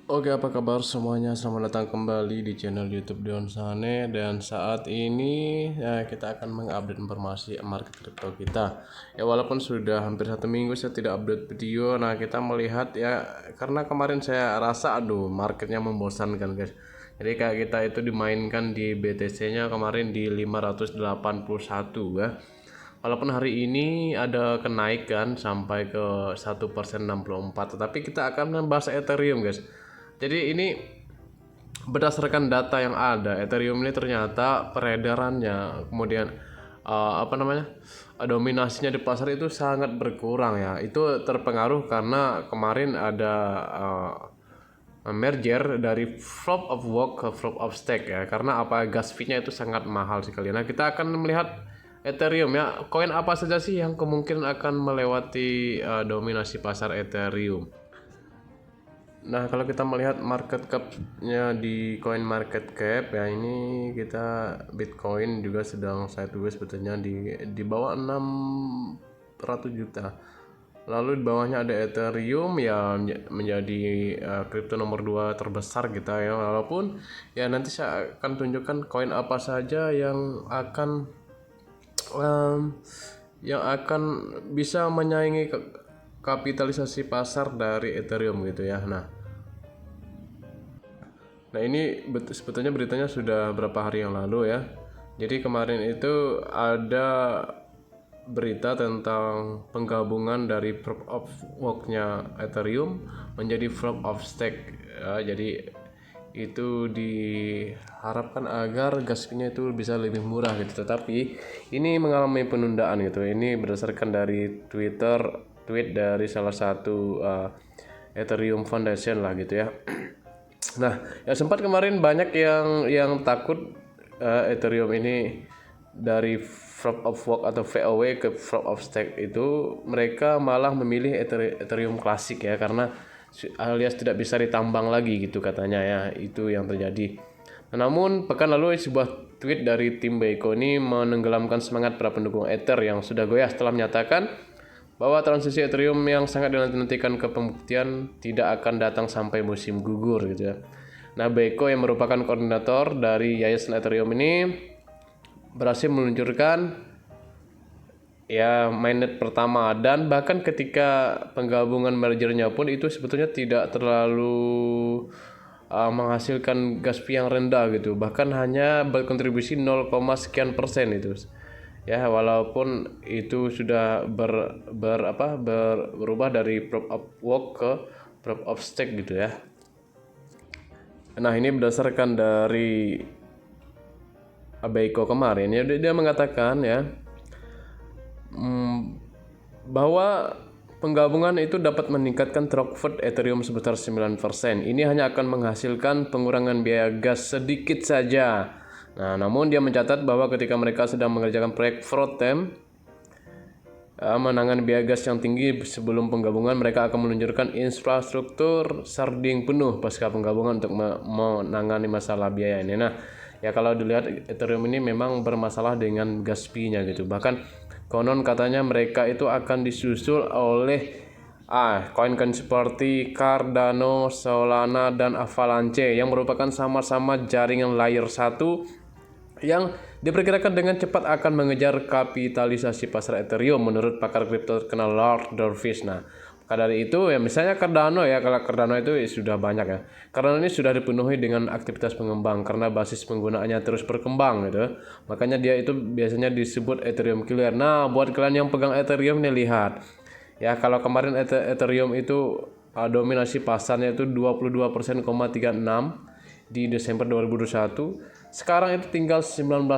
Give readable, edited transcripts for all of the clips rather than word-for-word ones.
Oke, apa kabar semuanya? Selamat datang kembali di channel YouTube Dion Sane. Dan saat ini kita akan mengupdate informasi market crypto kita. Ya, walaupun sudah hampir 1 minggu saya tidak update video. Nah, kita melihat ya, karena kemarin saya rasa marketnya membosankan, guys. Jadi kayak kita itu dimainkan di BTC-nya kemarin di 581 ya. Walaupun hari ini ada kenaikan sampai ke 1% 64, tetapi kita akan membahas Ethereum, guys. Jadi ini berdasarkan data yang ada, Ethereum ini ternyata peredarannya, kemudian dominasinya di pasar itu sangat berkurang ya. Itu terpengaruh karena kemarin ada merger dari Proof of Work ke Proof of Stake ya. Karena gas fee-nya itu sangat mahal sekali. Nah, kita akan melihat Ethereum ya, koin apa saja sih yang kemungkinan akan melewati dominasi pasar Ethereum. Nah, kalau kita melihat market cap-nya di coin market cap ya, ini kita Bitcoin juga sedang sideways sebetulnya di bawah 600 juta. Lalu di bawahnya ada Ethereum ya, menjadi kripto nomor 2 terbesar kita ya. Walaupun ya nanti saya akan tunjukkan koin apa saja yang akan bisa menyaingi kapitalisasi pasar dari Ethereum gitu ya. Nah, ini sebetulnya beritanya sudah berapa hari yang lalu ya. Jadi kemarin itu ada berita tentang penggabungan dari Proof of Work-nya Ethereum menjadi Proof of Stake ya. Jadi itu diharapkan agar gas fee-nya itu bisa lebih murah gitu. Tetapi ini mengalami penundaan gitu. Ini berdasarkan dari tweet dari salah satu Ethereum Foundation lah gitu ya. Nah, ya sempat kemarin banyak yang takut Ethereum ini dari Proof of Work atau VOW ke Proof of Stake itu mereka malah memilih Ethereum klasik ya, karena alias tidak bisa ditambang lagi gitu katanya ya, itu yang terjadi. Namun pekan lalu sebuah tweet dari tim Beiko ini menenggelamkan semangat para pendukung Ether yang sudah goyah setelah menyatakan bahwa transisi Ethereum yang sangat dinantikan ke pembuktian tidak akan datang sampai musim gugur gitu ya. Nah, Beiko yang merupakan koordinator dari Yayasan Ethereum ini berhasil meluncurkan ya mainnet pertama, dan bahkan ketika penggabungan mergernya pun itu sebetulnya tidak terlalu menghasilkan gas fee yang rendah gitu, bahkan hanya berkontribusi 0, sekian persen itu ya, walaupun itu sudah berubah dari Proof of Work ke Proof of Stake gitu ya. Nah, ini berdasarkan dari Beiko kemarin ya, dia mengatakan ya bahwa penggabungan itu dapat meningkatkan throughput Ethereum sebesar 9%. Ini hanya akan menghasilkan pengurangan biaya gas sedikit saja. Nah, namun dia mencatat bahwa ketika mereka sedang mengerjakan proyek Frotem, menangani biaya gas yang tinggi sebelum penggabungan, mereka akan meluncurkan infrastruktur sharding penuh pasca penggabungan untuk menangani masalah biaya ini. Nah, ya kalau dilihat Ethereum ini memang bermasalah dengan gas fee-nya gitu. Bahkan konon katanya mereka itu akan disusul oleh koin-koin seperti Cardano, Solana, dan Avalanche yang merupakan sama-sama jaringan layer 1 yang diperkirakan dengan cepat akan mengejar kapitalisasi pasar Ethereum menurut pakar kripto terkenal Lord Dorfish. Nah, maka dari itu ya, misalnya Cardano ya, kalau Cardano itu sudah banyak ya. Cardano ini sudah dipenuhi dengan aktivitas pengembang karena basis penggunaannya terus berkembang gitu. Makanya dia itu biasanya disebut Ethereum killer. Nah, buat kalian yang pegang Ethereum nih, lihat ya, kalau kemarin Ethereum itu dominasi pasarnya itu 22,36% di Desember 2021. Sekarang itu tinggal 19%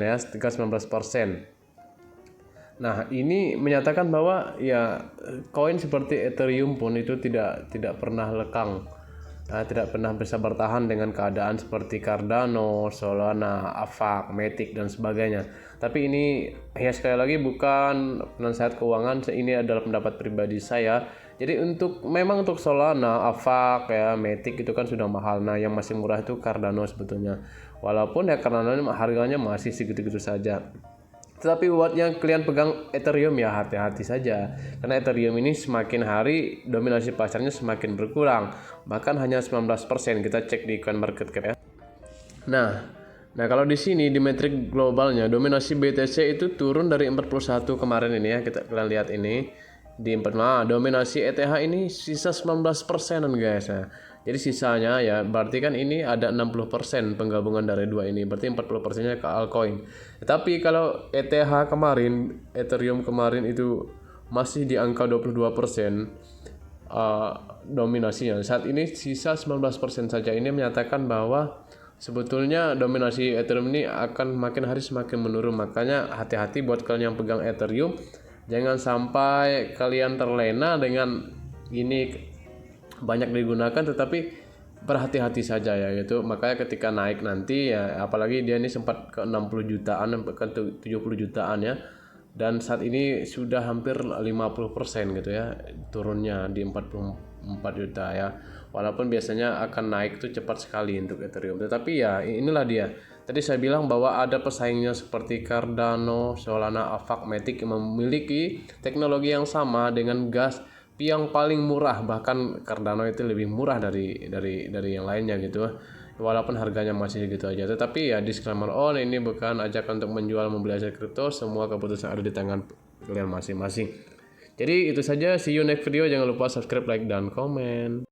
ya, tinggal 19%. Nah, ini menyatakan bahwa ya koin seperti Ethereum pun itu tidak pernah lekang. Tidak pernah bisa bertahan dengan keadaan seperti Cardano, Solana, Avax, Matic, dan sebagainya. Tapi ini ya sekali lagi bukan penasihat keuangan, ini adalah pendapat pribadi saya. Jadi memang untuk Solana, Avax ya, Matic itu kan sudah mahal. Nah, yang masih murah itu Cardano sebetulnya. Walaupun ya Cardano harganya masih segitu-gitu saja. Tetapi buat yang kalian pegang Ethereum ya hati-hati saja, karena Ethereum ini semakin hari dominasi pasarnya semakin berkurang, bahkan hanya 19% kita cek di CoinMarketCap ya. Nah kalau di sini di metrik globalnya dominasi BTC itu turun dari 41 kemarin ini ya, kalian lihat ini di dominasi ETH ini sisa 19%an guys ya. Jadi sisanya ya berarti kan ini ada 60% penggabungan dari dua ini, berarti 40%-nya ke altcoin. Tapi kalau ETH kemarin, Ethereum kemarin itu masih di angka 22% dominasinya. Saat ini sisa 19% saja. Ini menyatakan bahwa sebetulnya dominasi Ethereum ini akan makin hari semakin menurun. Makanya hati-hati buat kalian yang pegang Ethereum, jangan sampai kalian terlena dengan ini banyak digunakan, tetapi berhati-hati saja ya gitu. Makanya ketika naik nanti ya, apalagi dia ini sempat ke 60 jutaan, ke 70 jutaan ya, dan saat ini sudah hampir 50% gitu ya turunnya di 44 juta ya. Walaupun biasanya akan naik tuh cepat sekali untuk Ethereum, tetapi ya inilah dia. Tadi saya bilang bahwa ada pesaingnya seperti Cardano, Solana, Avax, Matic yang memiliki teknologi yang sama dengan gas yang paling murah, bahkan Cardano itu lebih murah dari yang lainnya gitu. Walaupun harganya masih gitu aja, tetapi ya disclaimer ini bukan ajakan untuk menjual membeli aset kripto, semua keputusan ada di tangan kalian masing-masing. Jadi itu saja, see you next video, jangan lupa subscribe, like dan komen.